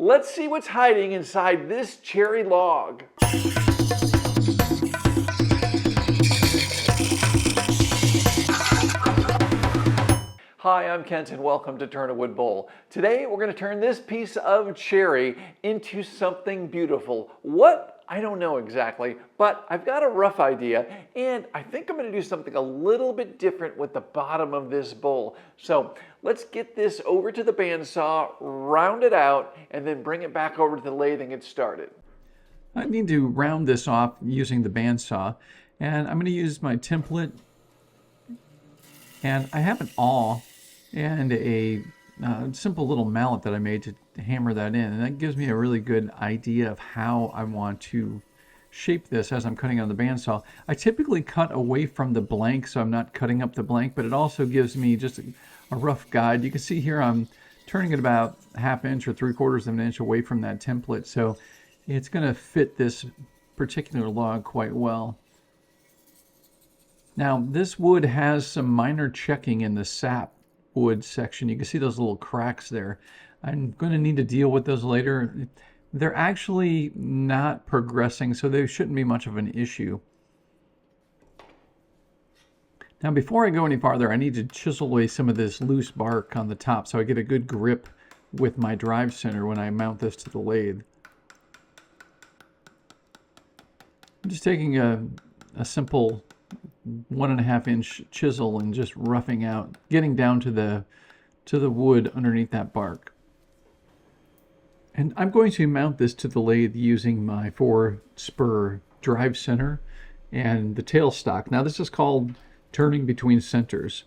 Let's see what's hiding inside this cherry log. Hi, I'm Kent and welcome to Turn a Wood Bowl. Today we're going to turn this piece of cherry into something beautiful. What? I don't know exactly, but I've got a rough idea and I think I'm going to do something a little bit different with the bottom of this bowl. So let's get this over to the bandsaw, round it out, and then bring it back over to the lathe and get started. I need to round this off using the bandsaw, and I'm going to use my template, and I have an awl and a simple little mallet that I made to hammer that in, and that gives me a really good idea of how I want to shape this as I'm cutting on the bandsaw. I typically cut away from the blank, so I'm not cutting up the blank, but it also gives me just a rough guide. You can see here I'm turning it about 1/2 inch or 3/4 of an inch away from that template, so it's going to fit this particular log quite well. Now, this wood has some minor checking in the sap wood section. You can see those little cracks there. I'm going to need to deal with those later. They're actually not progressing, so they shouldn't be much of an issue. Now, before I go any farther, I need to chisel away some of this loose bark on the top so I get a good grip with my drive center when I mount this to the lathe. I'm just taking a simple 1.5 inch chisel and just roughing out, getting down to the wood underneath that bark. And I'm going to mount this to the lathe using my 4-spur drive center and the tailstock. Now this is called turning between centers.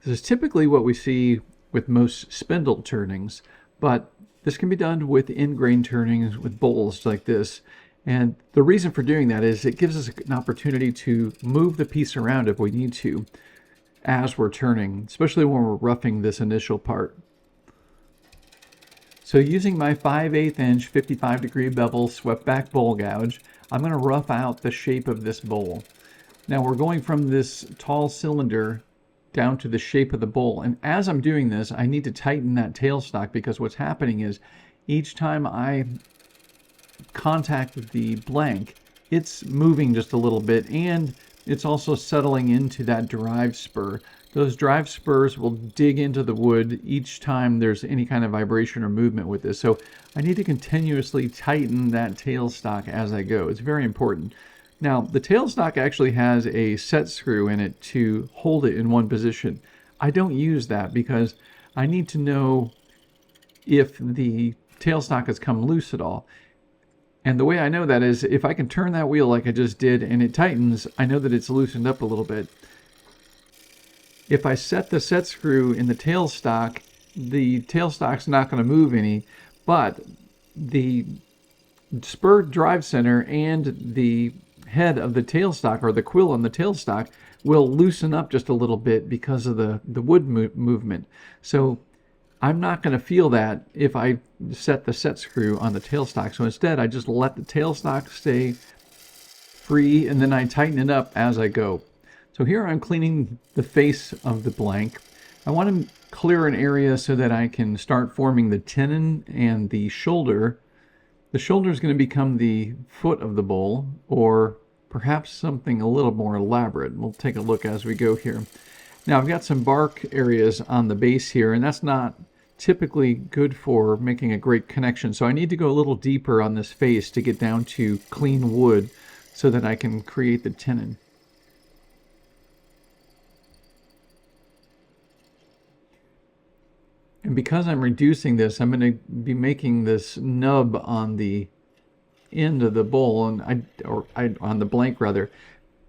This is typically what we see with most spindle turnings, but this can be done with in-grain turnings with bowls like this. And the reason for doing that is it gives us an opportunity to move the piece around if we need to as we're turning, especially when we're roughing this initial part. So using my 5/8 inch 55-degree bevel swept back bowl gouge, I'm going to rough out the shape of this bowl. Now we're going from this tall cylinder down to the shape of the bowl. And as I'm doing this, I need to tighten that tailstock because what's happening is each time I contact the blank, it's moving just a little bit, and it's also settling into that drive spur. Those drive spurs will dig into the wood each time there's any kind of vibration or movement with this. So I need to continuously tighten that tailstock as I go. It's very important. Now, the tailstock actually has a set screw in it to hold it in one position. I don't use that because I need to know if the tailstock has come loose at all. And the way I know that is if I can turn that wheel like I just did and it tightens, I know that it's loosened up a little bit. If I set the set screw in the tailstock's not going to move any, but the spur drive center and the head of the tailstock, or the quill on the tailstock, will loosen up just a little bit because of the wood movement. So I'm not going to feel that if I set the set screw on the tailstock. So instead, I just let the tailstock stay free, and then I tighten it up as I go. So here I'm cleaning the face of the blank. I want to clear an area so that I can start forming the tenon and the shoulder. The shoulder is going to become the foot of the bowl, or perhaps something a little more elaborate. We'll take a look as we go here. Now I've got some bark areas on the base here, and that's not typically good for making a great connection. So I need to go a little deeper on this face to get down to clean wood so that I can create the tenon. And because I'm reducing this, I'm going to be making this nub on the end of the bowl, and on the blank rather.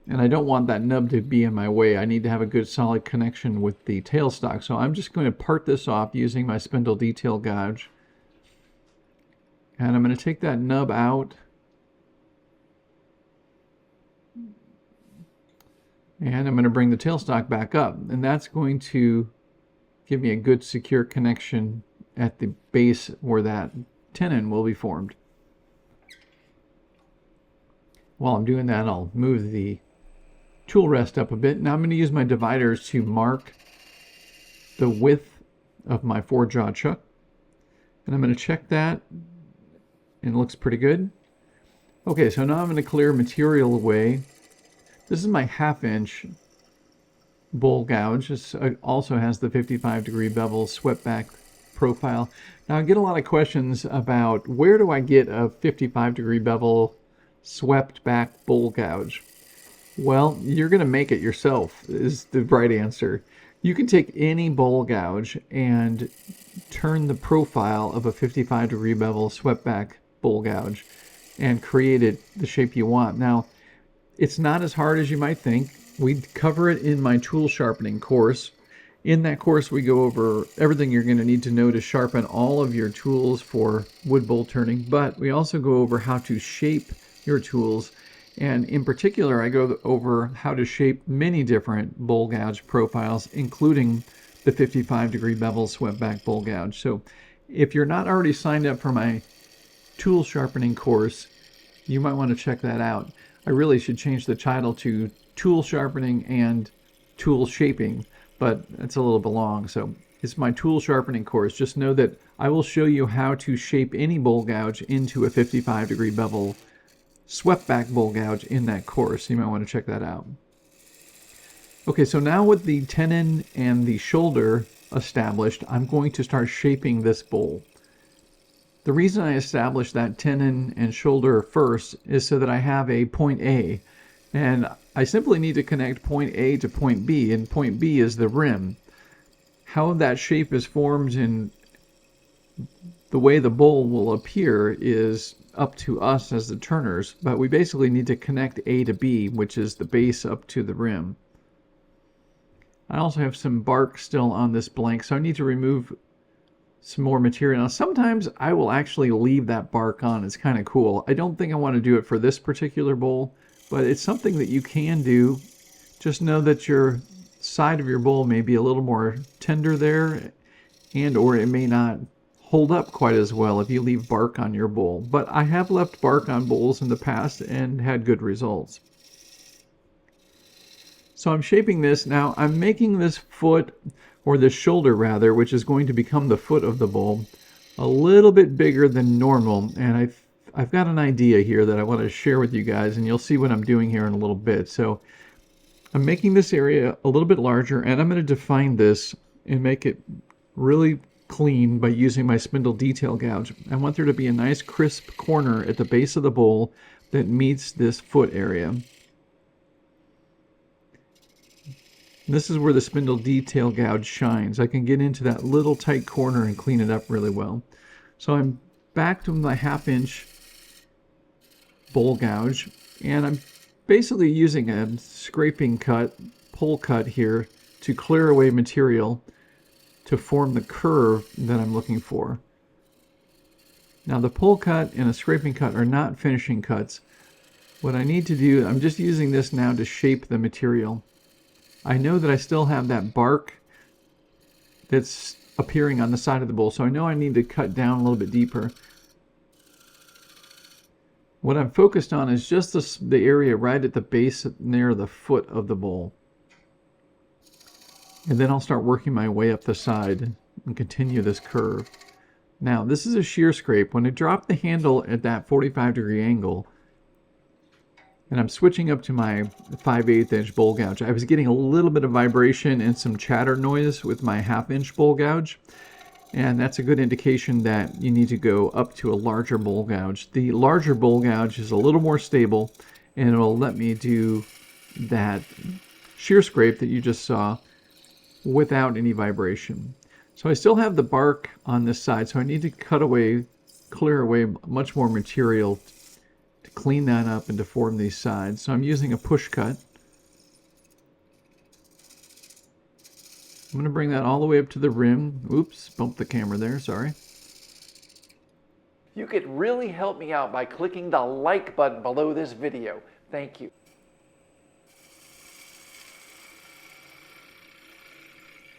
And I don't want that nub to be in my way. I need to have a good solid connection with the tailstock. So I'm just going to part this off using my spindle detail gouge. And I'm going to take that nub out. And I'm going to bring the tailstock back up. And that's going to give me a good secure connection at the base where that tenon will be formed. While I'm doing that, I'll move the tool rest up a bit. Now I'm going to use my dividers to mark the width of my 4-jaw chuck. And I'm going to check that and it looks pretty good. Okay, so now I'm going to clear material away. This is my 1/2 inch bowl gouge. This also has the 55-degree bevel swept back profile. Now I get a lot of questions about where do I get a 55-degree bevel swept back bowl gouge? Well, you're going to make it yourself is the right answer. You can take any bowl gouge and turn the profile of a 55-degree bevel swept back bowl gouge and create it the shape you want. Now, it's not as hard as you might think. We cover it in my tool sharpening course. In that course, we go over everything you're going to need to know to sharpen all of your tools for wood bowl turning, but we also go over how to shape your tools. And in particular, I go over how to shape many different bowl gouge profiles, including the 55-degree bevel swept back bowl gouge. So if you're not already signed up for my tool sharpening course, you might want to check that out. I really should change the title to tool sharpening and tool shaping, but it's a little bit long. So it's my tool sharpening course. Just know that I will show you how to shape any bowl gouge into a 55-degree bevel swept back bowl gouge in that course. You might want to check that out. Okay, so now with the tenon and the shoulder established, I'm going to start shaping this bowl. The reason I established that tenon and shoulder first is so that I have a point A, and I simply need to connect point A to point B, and point B is the rim. How that shape is formed and the way the bowl will appear is up to us as the turners, but we basically need to connect A to B, which is the base up to the rim. I also have some bark still on this blank, so I need to remove some more material. Now, sometimes I will actually leave that bark on. It's kind of cool. I don't think I want to do it for this particular bowl, but it's something that you can do. Just know that your side of your bowl may be a little more tender there, and or it may not hold up quite as well if you leave bark on your bowl. But I have left bark on bowls in the past and had good results. So I'm shaping this. Now I'm making this foot, or this shoulder rather, which is going to become the foot of the bowl, a little bit bigger than normal, and I've got an idea here that I want to share with you guys, and you'll see what I'm doing here in a little bit. So I'm making this area a little bit larger, and I'm going to define this and make it really clean by using my spindle detail gouge. I want there to be a nice crisp corner at the base of the bowl that meets this foot area. This is where the spindle detail gouge shines. I can get into that little tight corner and clean it up really well. So I'm back to my 1/2 inch bowl gouge, and I'm basically using a scraping cut, pull cut here to clear away material to form the curve that I'm looking for. Now the pull cut and a scraping cut are not finishing cuts. What I need to do, I'm just using this now to shape the material. I know that I still have that bark that's appearing on the side of the bowl, so I know I need to cut down a little bit deeper. What I'm focused on is just the area right at the base near the foot of the bowl. And then I'll start working my way up the side and continue this curve. Now, this is a shear scrape. When I drop the handle at that 45-degree angle, and I'm switching up to my 5/8 inch bowl gouge, I was getting a little bit of vibration and some chatter noise with my 1/2 inch bowl gouge. And that's a good indication that you need to go up to a larger bowl gouge. The larger bowl gouge is a little more stable, and it will let me do that shear scrape that you just saw without any vibration. So I still have the bark on this side, so I need to clear away much more material to clean that up and to form these sides. So I'm using a push cut. I'm going to bring that all the way up to the rim. Oops, bumped the camera there, sorry. You could really help me out by clicking the like button below this video. Thank you.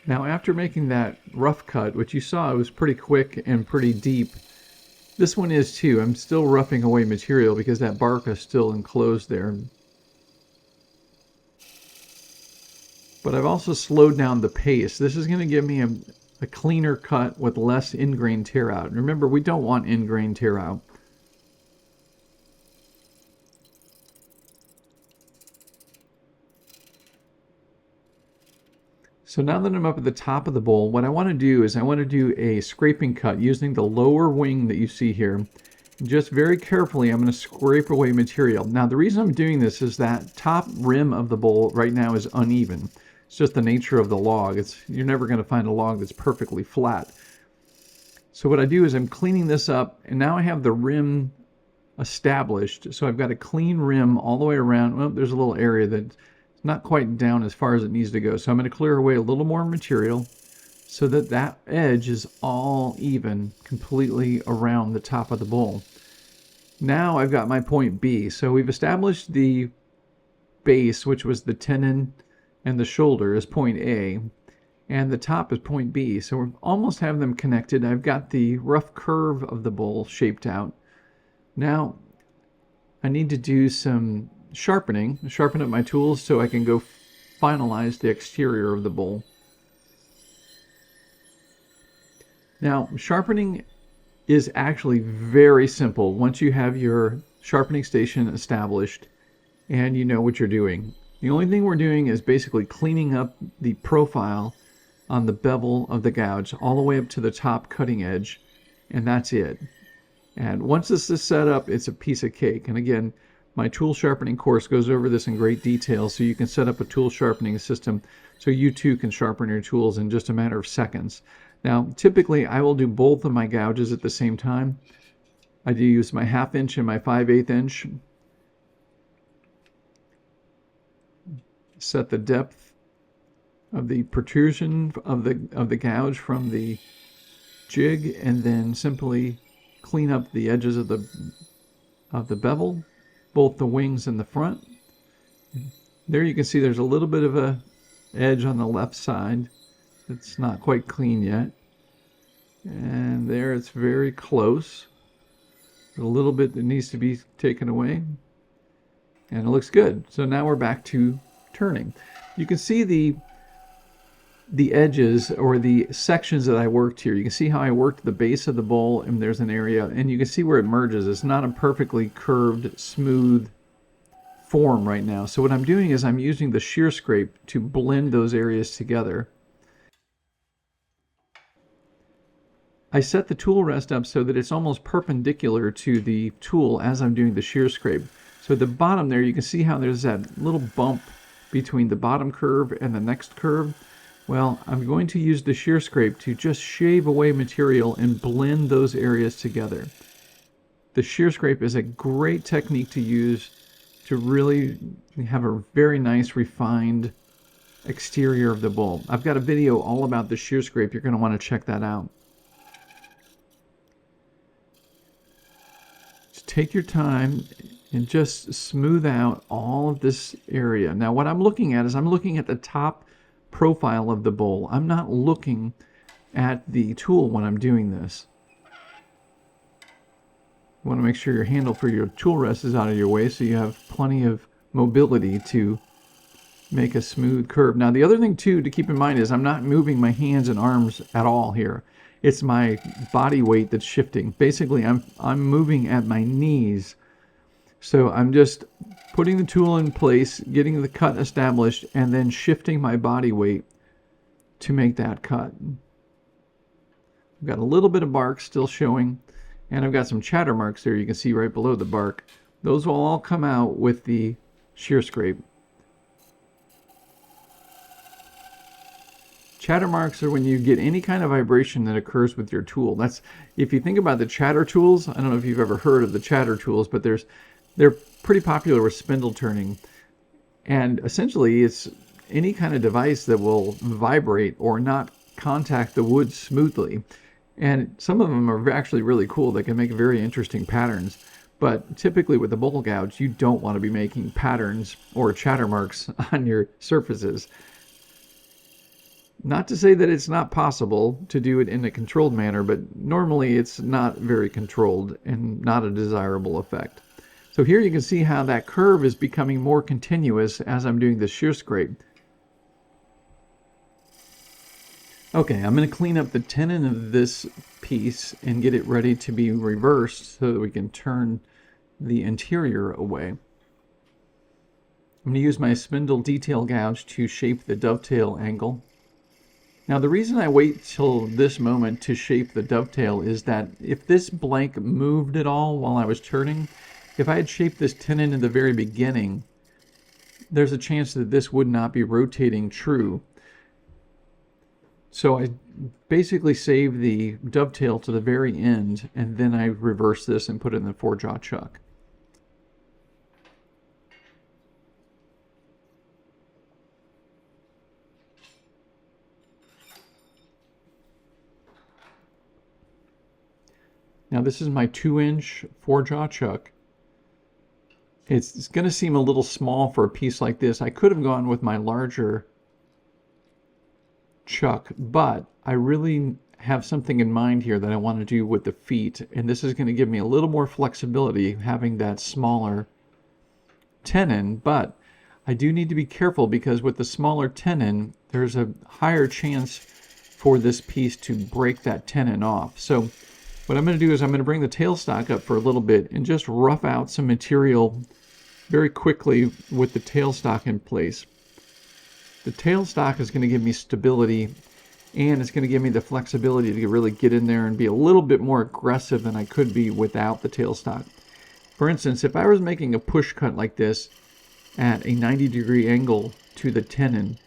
Now after making that rough cut, which you saw, it was pretty quick and pretty deep. This one is too. I'm still roughing away material because that bark is still enclosed there. But I've also slowed down the pace. This is going to give me a cleaner cut with less in-grain tear out. Remember, we don't want in-grain tear out. So now that I'm up at the top of the bowl, what I want to do is I want to do a scraping cut using the lower wing that you see here. Just very carefully, I'm going to scrape away material. Now, the reason I'm doing this is that top rim of the bowl right now is uneven. It's just the nature of the log. You're never going to find a log that's perfectly flat. So what I do is I'm cleaning this up, and now I have the rim established. So I've got a clean rim all the way around. Well, there's a little area that's not quite down as far as it needs to go. So I'm going to clear away a little more material so that that edge is all even completely around the top of the bowl. Now I've got my point B. So we've established the base, which was the tenon and the shoulder, as point A, and the top is point B. So we almost have them connected. I've got the rough curve of the bowl shaped out. Now I need to do some sharpening, sharpen up my tools so I can go finalize the exterior of the bowl. Now, sharpening is actually very simple once you have your sharpening station established and you know what you're doing. The only thing we're doing is basically cleaning up the profile on the bevel of the gouge all the way up to the top cutting edge, and that's it. And once this is set up, it's a piece of cake. And again, my tool sharpening course goes over this in great detail, so you can set up a tool sharpening system so you too can sharpen your tools in just a matter of seconds. Now, typically I will do both of my gouges at the same time. I do use my 1/2 inch and my 5/8 inch. Set the depth of the protrusion of the gouge from the jig, and then simply clean up the edges of the bevel, both the wings and the front. There you can see there's a little bit of a edge on the left side. It's not quite clean yet. And there it's very close. A little bit that needs to be taken away. And it looks good. So now we're back to turning. You can see the edges or the sections that I worked here. You can see how I worked the base of the bowl, and there's an area, and you can see where it merges. It's not a perfectly curved, smooth form right now. So what I'm doing is I'm using the shear scrape to blend those areas together. I set the tool rest up so that it's almost perpendicular to the tool as I'm doing the shear scrape. So at the bottom there, you can see how there's that little bump between the bottom curve and the next curve. Well, I'm going to use the shear scrape to just shave away material and blend those areas together. The shear scrape is a great technique to use to really have a very nice refined exterior of the bowl. I've got a video all about the shear scrape. You're going to want to check that out. Just take your time and just smooth out all of this area. Now what I'm looking at is I'm looking at the top profile of the bowl. I'm not looking at the tool when I'm doing this. You want to make sure your handle for your tool rest is out of your way so you have plenty of mobility to make a smooth curve. Now the other thing too to keep in mind is I'm not moving my hands and arms at all here. It's my body weight that's shifting. Basically I'm moving at my knees. So I'm just putting the tool in place, getting the cut established, and then shifting my body weight to make that cut. I've got a little bit of bark still showing, and I've got some chatter marks there you can see right below the bark. Those will all come out with the shear scrape. Chatter marks are when you get any kind of vibration that occurs with your tool. That's, if you think about the chatter tools, I don't know if you've ever heard of the chatter tools, but they're pretty popular with spindle turning. And essentially it's any kind of device that will vibrate or not contact the wood smoothly. And some of them are actually really cool. They can make very interesting patterns. But typically with the bowl gouge, you don't want to be making patterns or chatter marks on your surfaces. Not to say that it's not possible to do it in a controlled manner, but normally it's not very controlled and not a desirable effect. So here you can see how that curve is becoming more continuous as I'm doing the shear scrape. Okay, I'm going to clean up the tenon of this piece and get it ready to be reversed so that we can turn the interior away. I'm going to use my spindle detail gouge to shape the dovetail angle. Now the reason I wait till this moment to shape the dovetail is that if this blank moved at all while I was turning, if I had shaped this tenon in the very beginning, there's a chance that this would not be rotating true. So I basically save the dovetail to the very end, and then I reverse this and put it in the 4-jaw chuck. Now this is my 2-inch 4-jaw chuck. It's going to seem a little small for a piece like this. I could have gone with my larger chuck, but I really have something in mind here that I want to do with the feet, and this is going to give me a little more flexibility having that smaller tenon. But I do need to be careful because with the smaller tenon, there's a higher chance for this piece to break that tenon off. So what I'm going to do is I'm going to bring the tailstock up for a little bit and just rough out some material very quickly with the tailstock in place. The tailstock is going to give me stability, and it's going to give me the flexibility to really get in there and be a little bit more aggressive than I could be without the tailstock. For instance, if I was making a push cut like this at a 90-degree angle to the tenon,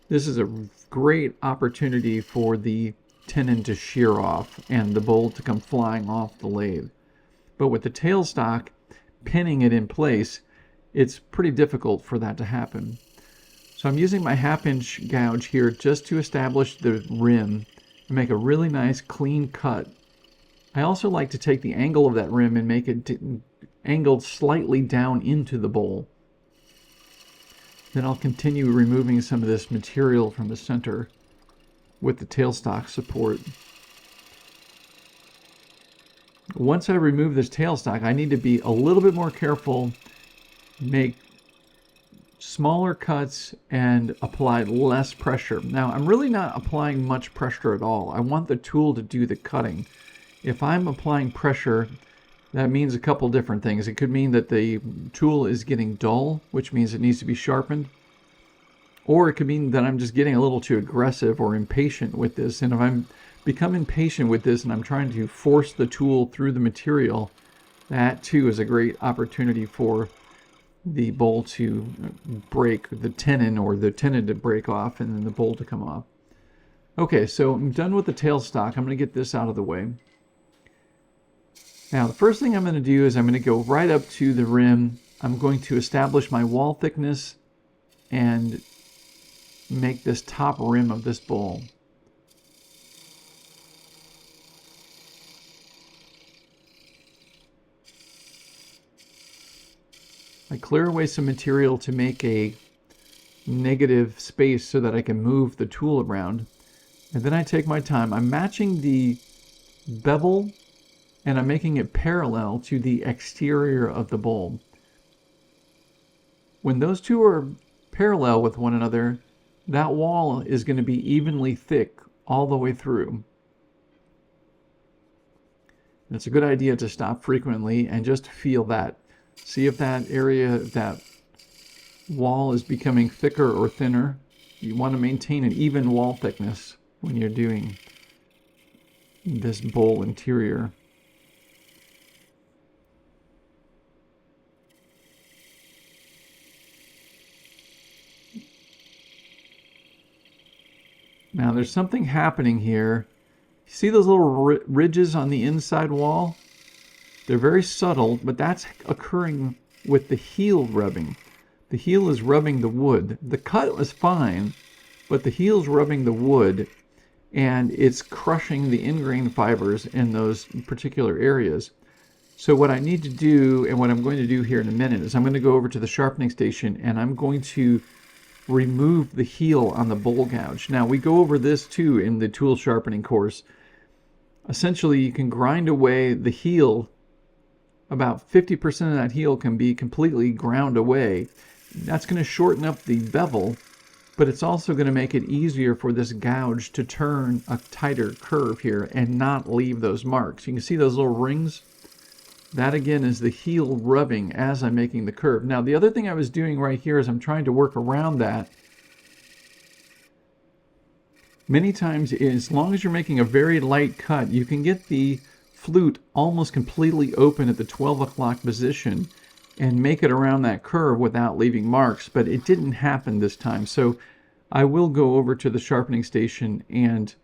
this is a great opportunity for the tenon to shear off and the bolt to come flying off the lathe. But with the tailstock pinning it in place, it's pretty difficult for that to happen. So I'm using my 1/2-inch gouge here just to establish the rim and make a really nice clean cut. I also like to take the angle of that rim and make it angled slightly down into the bowl. Then I'll continue removing some of this material from the center with the tailstock support. Once I remove this tailstock, I need to be a little bit more careful, make smaller cuts, and apply less pressure. Now, I'm really not applying much pressure at all. I want the tool to do the cutting. If I'm applying pressure, that means a couple different things. It could mean that the tool is getting dull, which means it needs to be sharpened. Or it could mean that I'm just getting a little too aggressive or impatient with this. And if I'm become impatient with this and I'm trying to force the tool through the material, that too is a great opportunity for the bowl to break, the tenon, or the tenon to break off and then the bowl to come off. Okay, so I'm done with the tailstock. I'm going to get this out of the way. Now, the first thing I'm going to do is I'm going to go right up to the rim. I'm going to establish my wall thickness and make this top rim of this bowl. I clear away some material to make a negative space so that I can move the tool around. And then I take my time. I'm matching the bevel and I'm making it parallel to the exterior of the bowl. When those two are parallel with one another, that wall is going to be evenly thick all the way through. And it's a good idea to stop frequently and just feel that. See if that area, that wall is becoming thicker or thinner. You want to maintain an even wall thickness when you're doing this bowl interior. Now there's something happening here. See those little ridges on the inside wall? They're very subtle, but that's occurring with the heel rubbing. The heel is rubbing the wood. The cut was fine, but the heel's rubbing the wood, and it's crushing the ingrain fibers in those particular areas. So what I need to do, and what I'm going to do here in a minute, is I'm going to go over to the sharpening station, and I'm going to remove the heel on the bowl gouge. Now, we go over this too in the tool sharpening course. Essentially, you can grind away the heel. About 50% of that heel can be completely ground away. That's going to shorten up the bevel, but it's also going to make it easier for this gouge to turn a tighter curve here and not leave those marks. You can see those little rings? That again is the heel rubbing as I'm making the curve. Now the other thing I was doing right here is I'm trying to work around that Many times, as long as you're making a very light cut, you can get the flute almost completely open at the 12 o'clock position and make it around that curve without leaving marks, but it didn't happen this time. So I will go over to the sharpening station and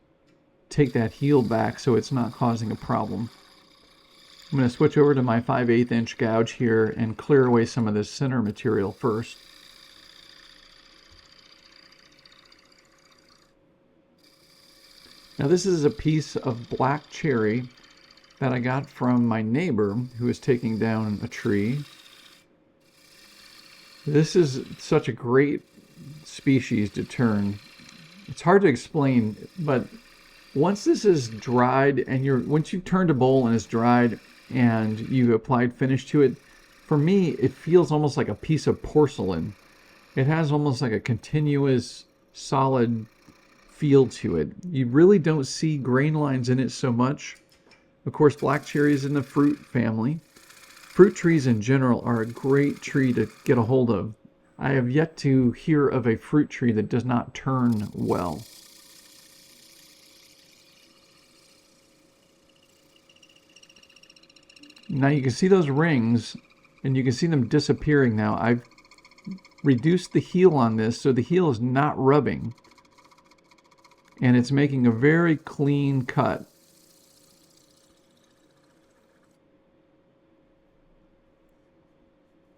take that heel back so it's not causing a problem. I'm going to switch over to my 5/8 inch gouge here and clear away some of this center material first. Now this is a piece of black cherry that I got from my neighbor who is taking down a tree. This is such a great species to turn. It's hard to explain, but once this is dried and once you've turned a bowl and it's dried and you've applied finish to it, for me it feels almost like a piece of porcelain. It has almost like a continuous solid feel to it. You really don't see grain lines in it so much. Of course, black cherry is in the fruit family. Fruit trees in general are a great tree to get a hold of. I have yet to hear of a fruit tree that does not turn well. Now you can see those rings, and you can see them disappearing now. I've reduced the heel on this so the heel is not rubbing, and it's making a very clean cut.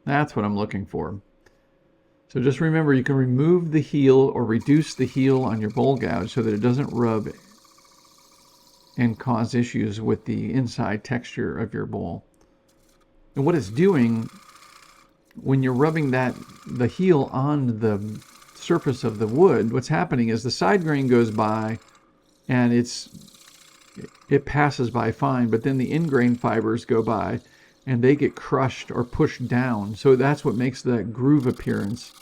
That's what I'm looking for. So just remember, you can remove the heel or reduce the heel on your bowl gouge so that it doesn't rub and cause issues with the inside texture of your bowl. And what it's doing when you're rubbing the heel on the surface of the wood, what's happening is the side grain goes by and it passes by fine, but then the end grain fibers go by and they get crushed or pushed down. So that's what makes that groove appearance.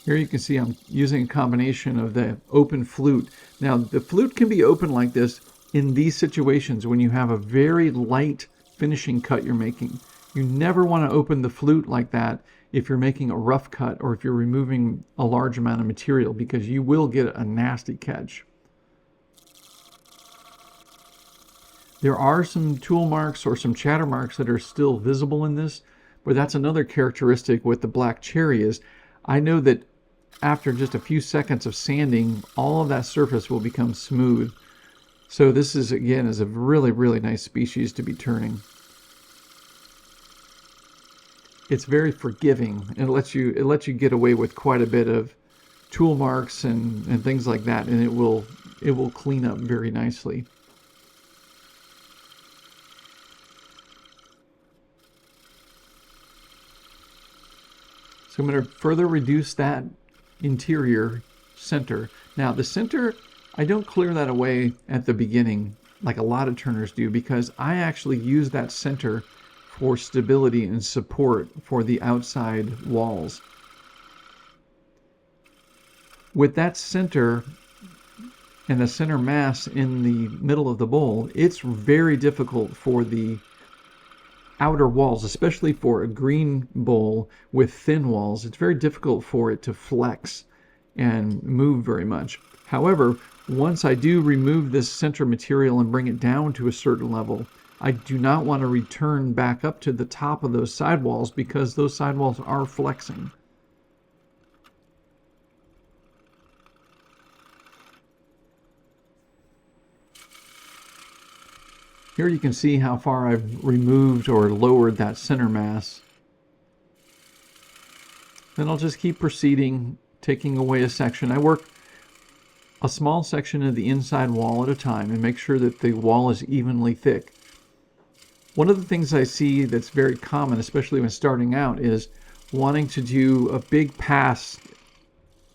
Here you can see I'm using a combination of the open flute. Now the flute can be open like this in these situations when you have a very light finishing cut you're making. You never want to open the flute like that if you're making a rough cut or if you're removing a large amount of material, because you will get a nasty catch. There are some tool marks or some chatter marks that are still visible in this, but that's another characteristic with the black cherry is I know that after just a few seconds of sanding, all of that surface will become smooth. So this is, again, is a really, really nice species to be turning. It's very forgiving, and it lets you get away with quite a bit of tool marks and things like that, and it will clean up very nicely. So I'm going to further reduce that interior center. Now the center, I don't clear that away at the beginning like a lot of turners do, because I actually use that center for stability and support for the outside walls. With that center and the center mass in the middle of the bowl, it's very difficult for the outer walls, especially for a green bowl with thin walls. It's very difficult for it to flex and move very much. However, once I do remove this center material and bring it down to a certain level, I do not want to return back up to the top of those sidewalls because those sidewalls are flexing. Here you can see how far I've removed or lowered that center mass. Then I'll just keep proceeding, taking away a section. I work a small section of the inside wall at a time and make sure that the wall is evenly thick. One of the things I see that's very common, especially when starting out, is wanting to do a big pass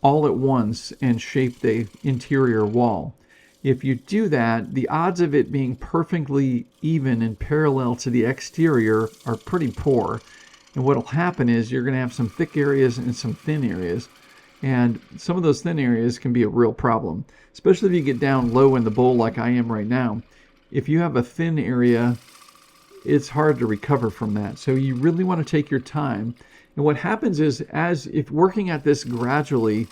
all at once and shape the interior wall. If you do that, the odds of it being perfectly even and parallel to the exterior are pretty poor. And what will happen is you're going to have some thick areas and some thin areas. And some of those thin areas can be a real problem, especially if you get down low in the bowl like I am right now. If you have a thin area, it's hard to recover from that. So you really want to take your time. And what happens is, if working at this gradually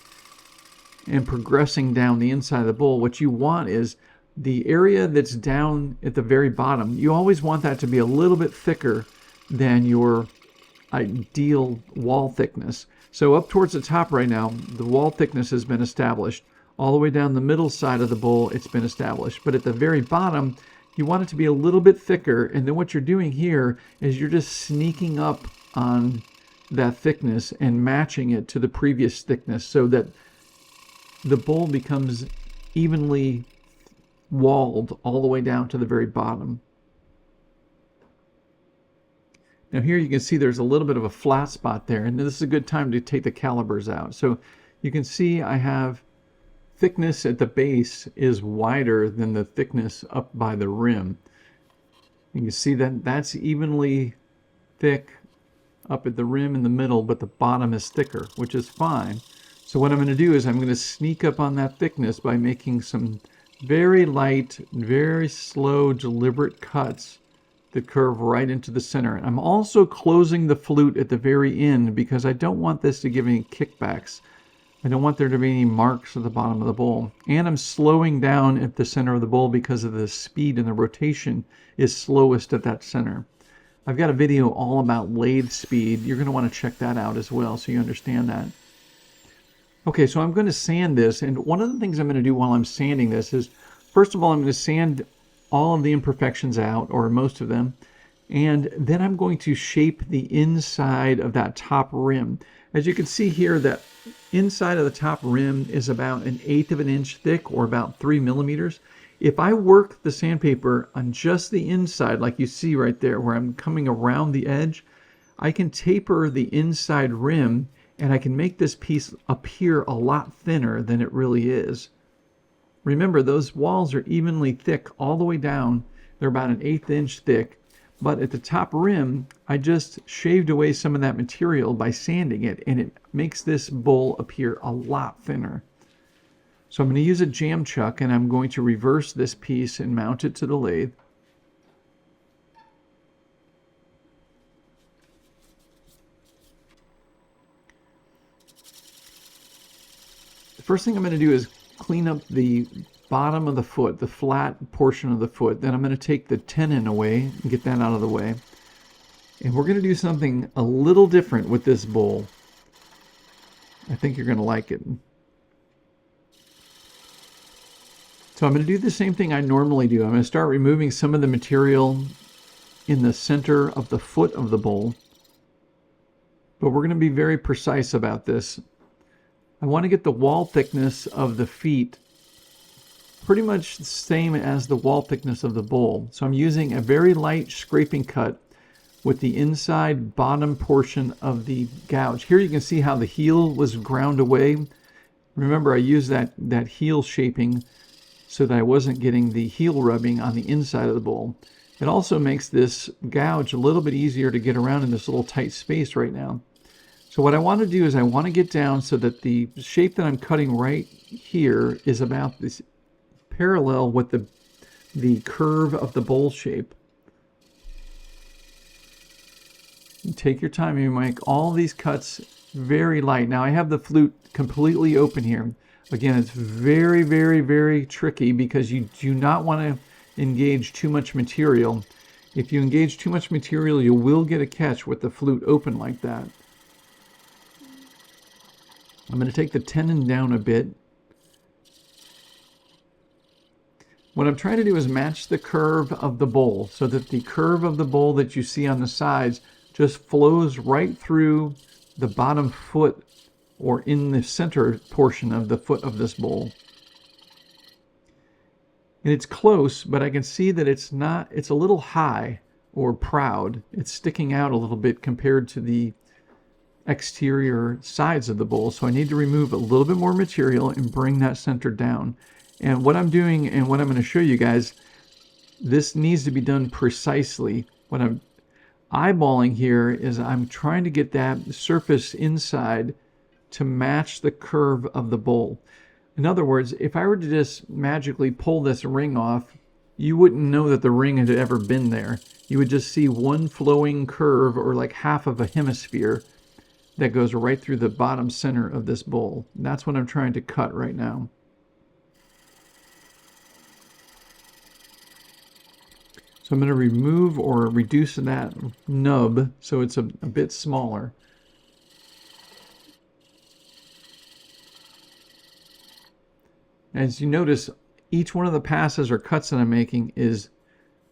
and progressing down the inside of the bowl, what you want is the area that's down at the very bottom. You always want that to be a little bit thicker than your ideal wall thickness. So up towards the top right now, the wall thickness has been established. All the way down the middle side of the bowl, it's been established. But at the very bottom, you want it to be a little bit thicker. And then what you're doing here is you're just sneaking up on that thickness and matching it to the previous thickness so that the bowl becomes evenly walled all the way down to the very bottom. Now here you can see there's a little bit of a flat spot there, and this is a good time to take the calipers out. So you can see I have thickness at the base is wider than the thickness up by the rim. You can see that that's evenly thick up at the rim in the middle, but the bottom is thicker, which is fine. So what I'm going to do is I'm going to sneak up on that thickness by making some very light, very slow, deliberate cuts that curve right into the center. I'm also closing the flute at the very end because I don't want this to give any kickbacks. I don't want there to be any marks at the bottom of the bowl. And I'm slowing down at the center of the bowl because of the speed and the rotation is slowest at that center. I've got a video all about lathe speed. You're going to want to check that out as well so you understand that. Okay, so I'm going to sand this, and one of the things I'm going to do while I'm sanding this is, first of all, I'm going to sand all of the imperfections out, or most of them, and then I'm going to shape the inside of that top rim. As you can see here, that inside of the top rim is about 1/8 of an inch thick, or about 3 millimeters. If I work the sandpaper on just the inside, like you see right there, where I'm coming around the edge, I can taper the inside rim, and I can make this piece appear a lot thinner than it really is. Remember, those walls are evenly thick all the way down. They're about 1/8 inch thick. But at the top rim, I just shaved away some of that material by sanding it, and it makes this bowl appear a lot thinner. So I'm going to use a jam chuck, and I'm going to reverse this piece and mount it to the lathe. The first thing I'm going to do is clean up the bottom of the foot, the flat portion of the foot. Then I'm going to take the tenon away and get that out of the way. And we're going to do something a little different with this bowl. I think you're going to like it. So I'm going to do the same thing I normally do. I'm going to start removing some of the material in the center of the foot of the bowl. But we're going to be very precise about this. I want to get the wall thickness of the feet pretty much the same as the wall thickness of the bowl. So I'm using a very light scraping cut with the inside bottom portion of the gouge. Here you can see how the heel was ground away. Remember, I used that heel shaping so that I wasn't getting the heel rubbing on the inside of the bowl. It also makes this gouge a little bit easier to get around in this little tight space right now. So what I want to do is I want to get down so that the shape that I'm cutting right here is about this parallel with the curve of the bowl shape. You take your time and you make all these cuts very light. Now I have the flute completely open here. Again, it's very, very, very tricky because you do not want to engage too much material. If you engage too much material, you will get a catch with the flute open like that. I'm going to take the tenon down a bit. What I'm trying to do is match the curve of the bowl so that the curve of the bowl that you see on the sides just flows right through the bottom foot or in the center portion of the foot of this bowl. And it's close, but I can see that it's a little high or proud. It's sticking out a little bit compared to the exterior sides of the bowl. So I need to remove a little bit more material and bring that center down. And what I'm doing and what I'm going to show you guys, this needs to be done precisely. What I'm eyeballing here is I'm trying to get that surface inside to match the curve of the bowl. In other words, if I were to just magically pull this ring off, you wouldn't know that the ring had ever been there. You would just see one flowing curve or like half of a hemisphere. that goes right through the bottom center of this bowl. That's what I'm trying to cut right now. So I'm going to remove or reduce that nub so it's a bit smaller. As you notice, each one of the passes or cuts that I'm making is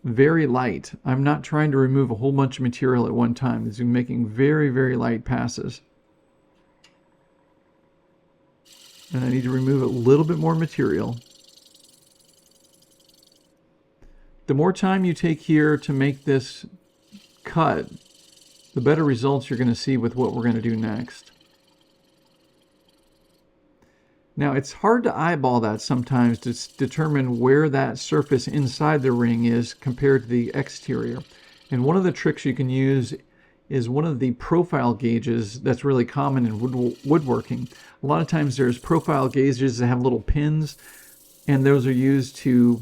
very light. I'm not trying to remove a whole bunch of material at one time. I'm making very, very light passes. And I need to remove a little bit more material. The more time you take here to make this cut, the better results you're going to see with what we're going to do next. Now, it's hard to eyeball that sometimes to determine where that surface inside the ring is compared to the exterior. And one of the tricks you can use is one of the profile gauges that's really common in woodworking. A lot of times there's profile gauges that have little pins, and those are used to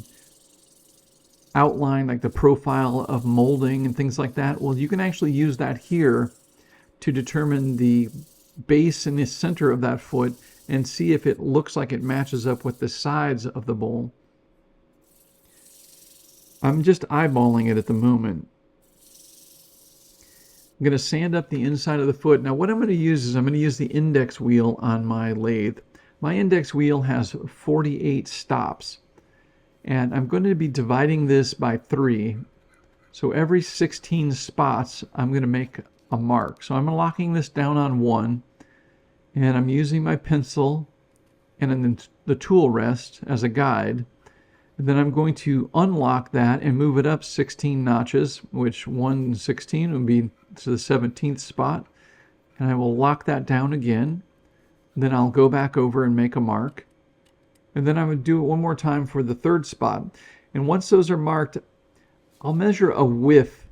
outline like the profile of molding and things like that. Well, you can actually use that here to determine the base and the center of that foot and see if it looks like it matches up with the sides of the bowl. I'm just eyeballing it at the moment. I'm going to sand up the inside of the foot. Now what I'm going to use is I'm going to use the index wheel on my lathe. My index wheel has 48 stops. And I'm going to be dividing this by 3. So every 16 spots, I'm going to make a mark. So I'm locking this down on 1. And I'm using my pencil and then the tool rest as a guide. And then I'm going to unlock that and move it up 16 notches, which 1/16 would be to the 17th spot. And I will lock that down again. Then I'll go back over and make a mark. And then I'm going to do it one more time for the 3rd spot. And once those are marked, I'll measure a width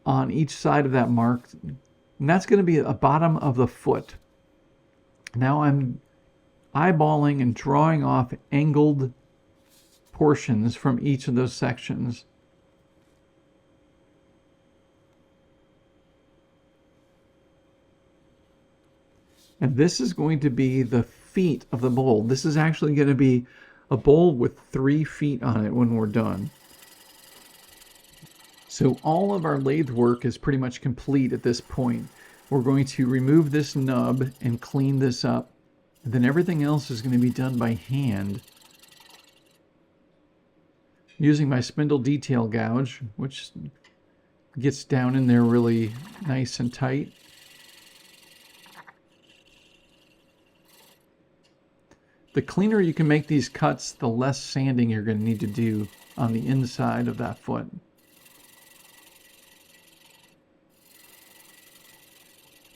on each side of that mark. And that's going to be a bottom of the foot. Now I'm eyeballing and drawing off angled portions from each of those sections. And this is going to be the feet of the bowl. This is actually going to be a bowl with 3 feet on it when we're done. So all of our lathe work is pretty much complete at this point. We're going to remove this nub and clean this up. And then everything else is going to be done by hand. Using my spindle detail gouge, which gets down in there really nice and tight. The cleaner you can make these cuts, the less sanding you're going to need to do on the inside of that foot.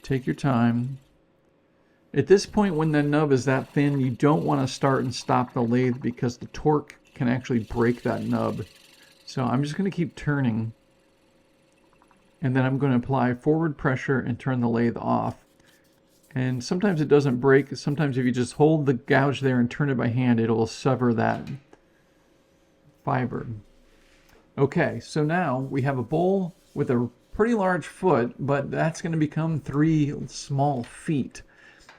Take your time. At this point, when the nub is that thin, you don't want to start and stop the lathe because the torque can actually break that nub. So I'm just going to keep turning. And then I'm going to apply forward pressure and turn the lathe off. And sometimes it doesn't break. Sometimes if you just hold the gouge there and turn it by hand, it will sever that fiber. Okay, so now we have a bowl with a pretty large foot, but that's going to become 3 small feet.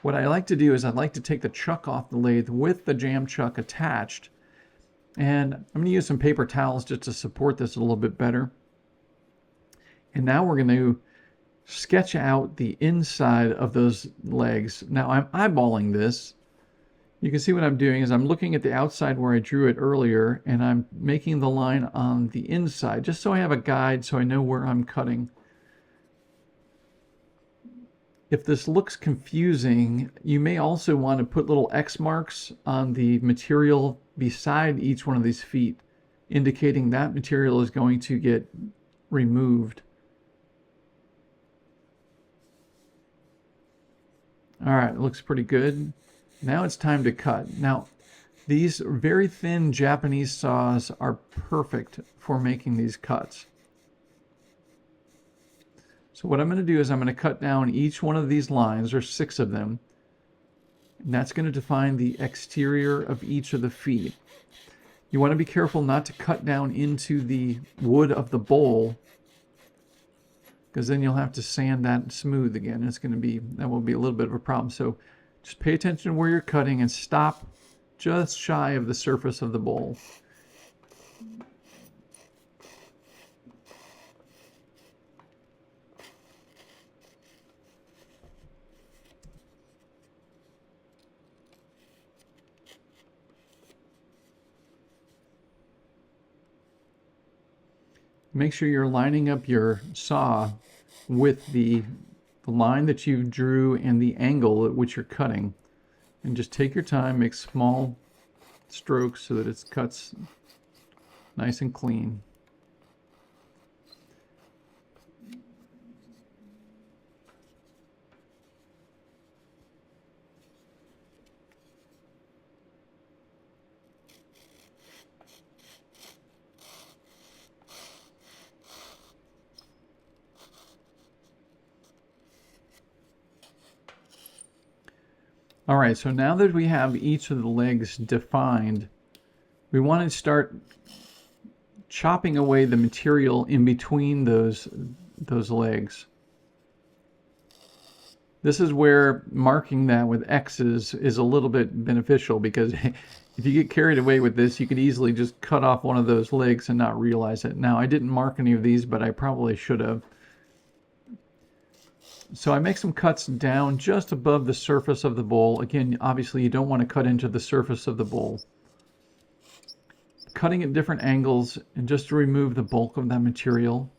What I like to do is I'd like to take the chuck off the lathe with the jam chuck attached. And I'm going to use some paper towels just to support this a little bit better. And now we're going to sketch out the inside of those legs. Now I'm eyeballing this. You can see what I'm doing is I'm looking at the outside where I drew it earlier, and I'm making the line on the inside just so I have a guide so I know where I'm cutting. If this looks confusing, you may also want to put little X marks on the material beside each one of these feet, indicating that material is going to get removed. All right, it looks pretty good. Now it's time to cut. Now, these very thin Japanese saws are perfect for making these cuts. So what I'm going to do is I'm going to cut down each one of these lines. There's 6 of them. And that's going to define the exterior of each of the feet. You want to be careful not to cut down into the wood of the bowl, because then you'll have to sand that smooth again. That will be a little bit of a problem. So just pay attention to where you're cutting and stop just shy of the surface of the bowl. Make sure you're lining up your saw with the line that you drew and the angle at which you're cutting. And just take your time, make small strokes so that it cuts nice and clean. All right, so now that we have each of the legs defined, we want to start chopping away the material in between those legs. This is where marking that with X's is a little bit beneficial, because if you get carried away with this, you could easily just cut off one of those legs and not realize it. Now, I didn't mark any of these, but I probably should have. So I make some cuts down just above the surface of the bowl. Again, obviously you don't want to cut into the surface of the bowl. Cutting at different angles and just to remove the bulk of that material.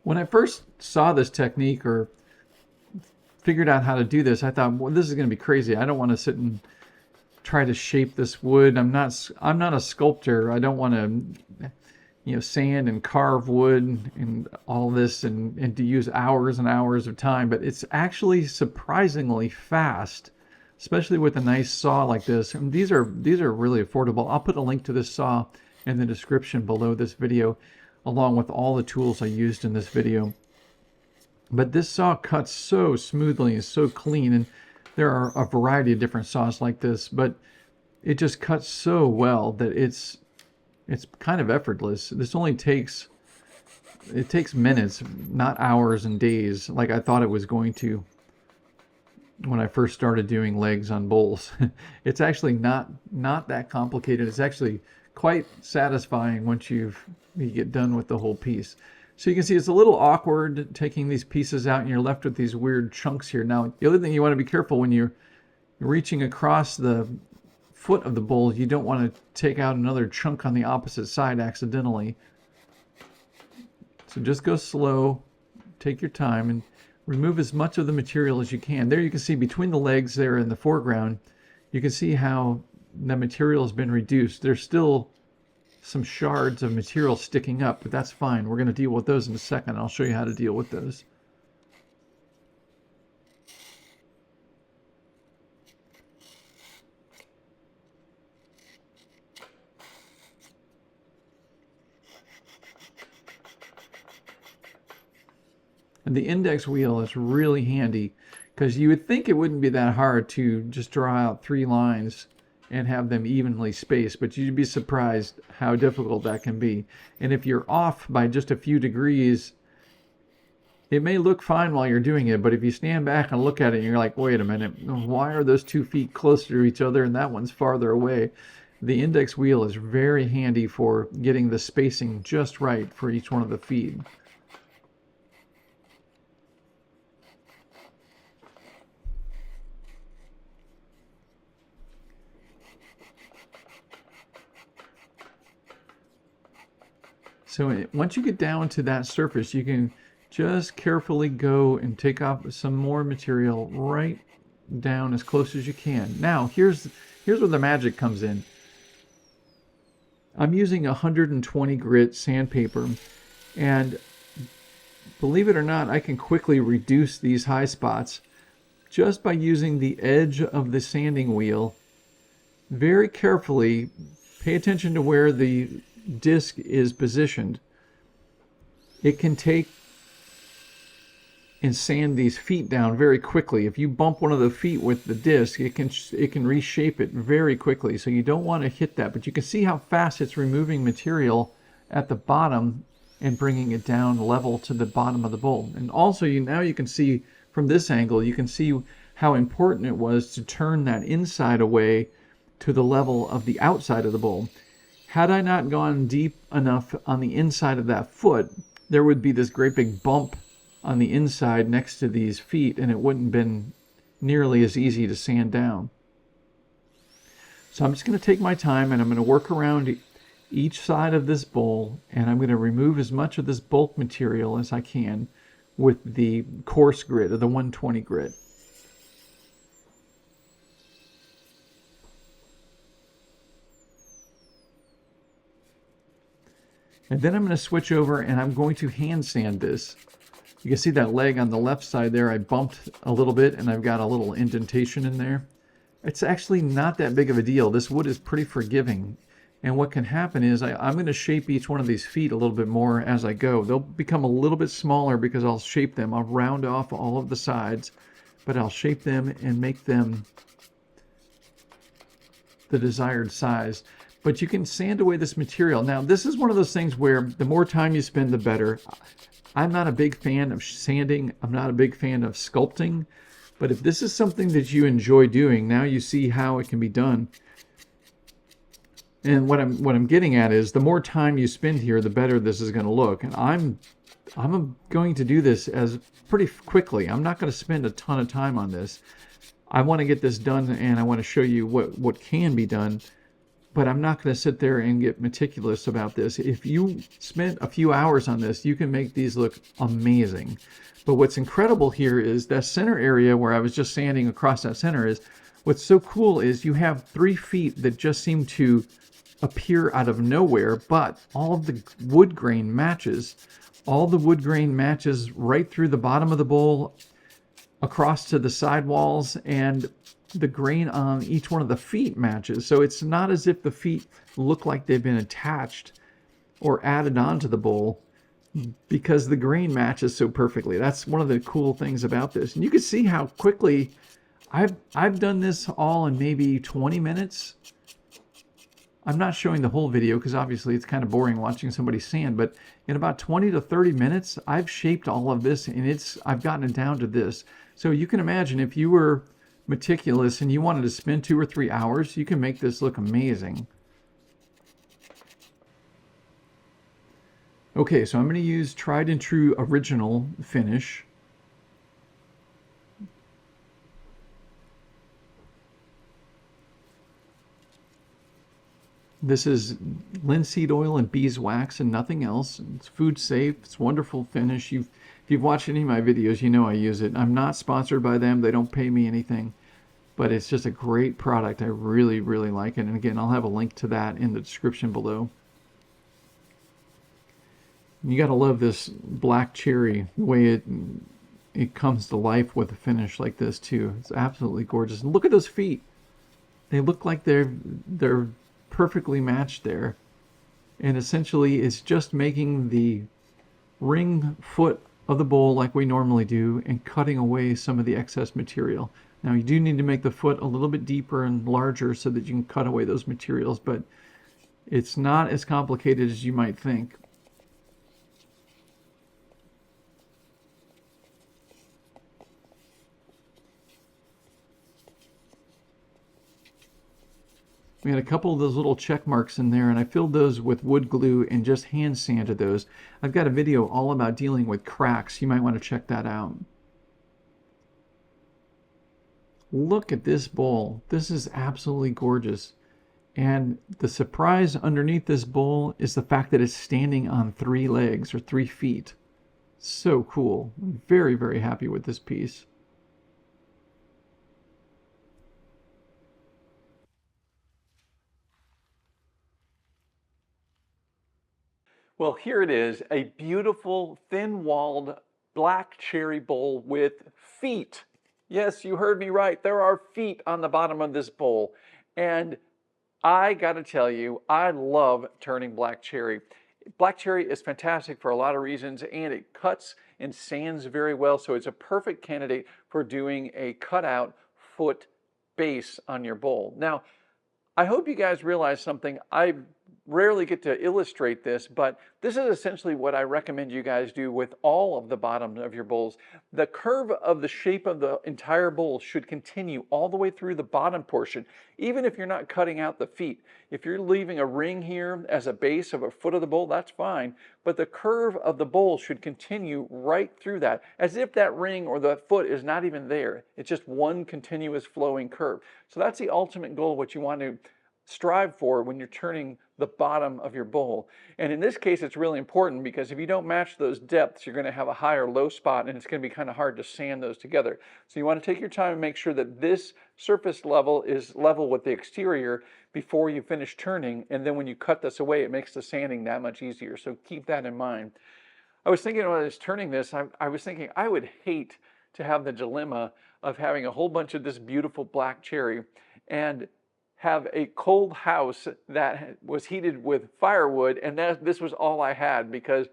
When I first saw this technique or figured out how to do this, I thought, well, this is going to be crazy. I don't want to sit and try to shape this wood. I'm not a sculptor. I don't want to sand and carve wood and all this and to use hours and hours of time, but it's actually surprisingly fast, especially with a nice saw like this. And these are really affordable. I'll put a link to this saw in the description below this video, along with all the tools I used in this video. But this saw cuts so smoothly and so clean, and there are a variety of different saws like this, but it just cuts so well that it's kind of effortless. This only takes minutes, not hours and days like I thought it was going to when I first started doing legs on bowls. It's actually not that complicated. It's actually quite satisfying once you get done with the whole piece. So you can see it's a little awkward taking these pieces out and you're left with these weird chunks here. Now, the other thing you want to be careful when you're reaching across the foot of the bowl, you don't want to take out another chunk on the opposite side accidentally. So just go slow, take your time, and remove as much of the material as you can. There you can see between the legs there in the foreground, you can see how the material has been reduced. There's still some shards of material sticking up, but that's fine. We're going to deal with those in a second. I'll show you how to deal with those. And the index wheel is really handy, because you would think it wouldn't be that hard to just draw out 3 lines and have them evenly spaced, but you'd be surprised how difficult that can be. And if you're off by just a few degrees, it may look fine while you're doing it, but if you stand back and look at it and you're like, wait a minute, why are those 2 feet closer to each other and that one's farther away? The index wheel is very handy for getting the spacing just right for each one of the feet. So once you get down to that surface, you can just carefully go and take off some more material right down as close as you can. Now, here's where the magic comes in. I'm using 120 grit sandpaper, and believe it or not, I can quickly reduce these high spots just by using the edge of the sanding wheel. Very carefully, pay attention to where the disc is positioned. It can take and sand these feet down very quickly. If you bump one of the feet with the disc, it can reshape it very quickly. So you don't want to hit that, but you can see how fast it's removing material at the bottom and bringing it down level to the bottom of the bowl. And also now you can see from this angle, you can see how important it was to turn that inside away to the level of the outside of the bowl. Had I not gone deep enough on the inside of that foot, there would be this great big bump on the inside next to these feet, and it wouldn't have been nearly as easy to sand down. So I'm just going to take my time and I'm going to work around each side of this bowl, and I'm going to remove as much of this bulk material as I can with the coarse grit, or the 120 grit. And then I'm going to switch over and I'm going to hand sand this. You can see that leg on the left side there, I bumped a little bit and I've got a little indentation in there. It's actually not that big of a deal. This wood is pretty forgiving. And what can happen is I'm going to shape each one of these feet a little bit more as I go. They'll become a little bit smaller because I'll shape them. I'll round off all of the sides, but I'll shape them and make them the desired size. But you can sand away this material. Now, this is one of those things where the more time you spend, the better. I'm not a big fan of sanding. I'm not a big fan of sculpting. But if this is something that you enjoy doing, now you see how it can be done. And what I'm getting at is the more time you spend here, the better this is going to look. And I'm going to do this as pretty quickly. I'm not going to spend a ton of time on this. I want to get this done and I want to show you what can be done. But I'm not going to sit there and get meticulous about this. If you spent a few hours on this, you can make these look amazing. But what's incredible here is that center area where I was just sanding across that center is, what's so cool is you have 3 feet that just seem to appear out of nowhere, but all of the wood grain matches. All the wood grain matches right through the bottom of the bowl, across to the side walls, and the grain on each one of the feet matches. So it's not as if the feet look like they've been attached or added onto the bowl, because the grain matches so perfectly. That's one of the cool things about this. And you can see how quickly I've done this all in maybe 20 minutes. I'm not showing the whole video because obviously it's kind of boring watching somebody sand, but in about 20 to 30 minutes, I've shaped all of this and I've gotten it down to this. So you can imagine if you were meticulous and you wanted to spend 2 or 3 hours, you can make this look amazing. Okay, so I'm going to use tried and true original finish. This is linseed oil and beeswax and nothing else. It's food safe. It's wonderful finish. If you've watched any of my videos, you know I use it. I'm not sponsored by them. They don't pay me anything. But it's just a great product. I really, really like it. And again, I'll have a link to that in the description below. You got to love this black cherry, the way it comes to life with a finish like this too. It's absolutely gorgeous. And look at those feet. They look like they're perfectly matched there. And essentially it's just making the ring foot of the bowl like we normally do and cutting away some of the excess material. Now you do need to make the foot a little bit deeper and larger so that you can cut away those materials, but it's not as complicated as you might think. We had a couple of those little check marks in there, and I filled those with wood glue and just hand sanded those. I've got a video all about dealing with cracks. You might want to check that out. Look at this bowl. This is absolutely gorgeous. And the surprise underneath this bowl is the fact that it's standing on 3 legs or 3 feet. So cool. I'm very, very happy with this piece. Well, here it is, a beautiful, thin-walled black cherry bowl with feet. Yes, you heard me right. There are feet on the bottom of this bowl. And I got to tell you, I love turning black cherry. Black cherry is fantastic for a lot of reasons, and it cuts and sands very well. So it's a perfect candidate for doing a cutout foot base on your bowl. Now, I hope you guys realize something. I rarely get to illustrate this, but this is essentially what I recommend you guys do with all of the bottoms of your bowls. The curve of the shape of the entire bowl should continue all the way through the bottom portion, even if you're not cutting out the feet. If you're leaving a ring here as a base of a foot of the bowl, that's fine, but the curve of the bowl should continue right through that, as if that ring or the foot is not even there. It's just one continuous flowing curve. So that's the ultimate goal, what you want to strive for when you're turning the bottom of your bowl. And in this case, it's really important because if you don't match those depths, you're going to have a high or low spot, and it's going to be kind of hard to sand those together. So you want to take your time and make sure that this surface level is level with the exterior before you finish turning. And then when you cut this away, it makes the sanding that much easier. So keep that in mind. I was thinking when I was turning this, I was thinking I would hate to have the dilemma of having a whole bunch of this beautiful black cherry and have a cold house that was heated with firewood, and this was all I had, because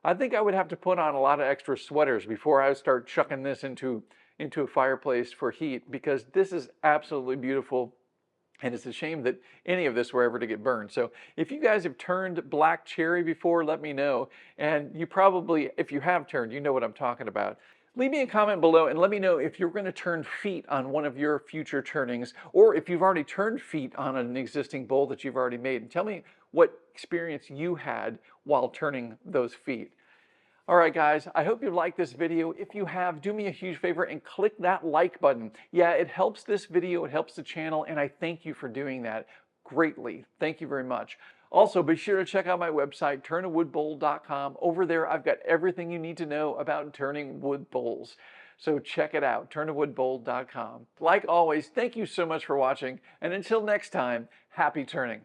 I think I would have to put on a lot of extra sweaters before I would start chucking this into a fireplace for heat, because this is absolutely beautiful. And it's a shame that any of this were ever to get burned. So if you guys have turned black cherry before, let me know. And you probably, if you have turned, you know what I'm talking about. Leave me a comment below and let me know if you're going to turn feet on one of your future turnings, or if you've already turned feet on an existing bowl that you've already made. And tell me what experience you had while turning those feet. All right, guys, I hope you liked this video. If you have, do me a huge favor and click that like button. Yeah, it helps this video, it helps the channel, and I thank you for doing that greatly. Thank you very much. Also, be sure to check out my website, turnawoodbowl.com. Over there, I've got everything you need to know about turning wood bowls. So check it out, turnawoodbowl.com. Like always, thank you so much for watching, and until next time, happy turning.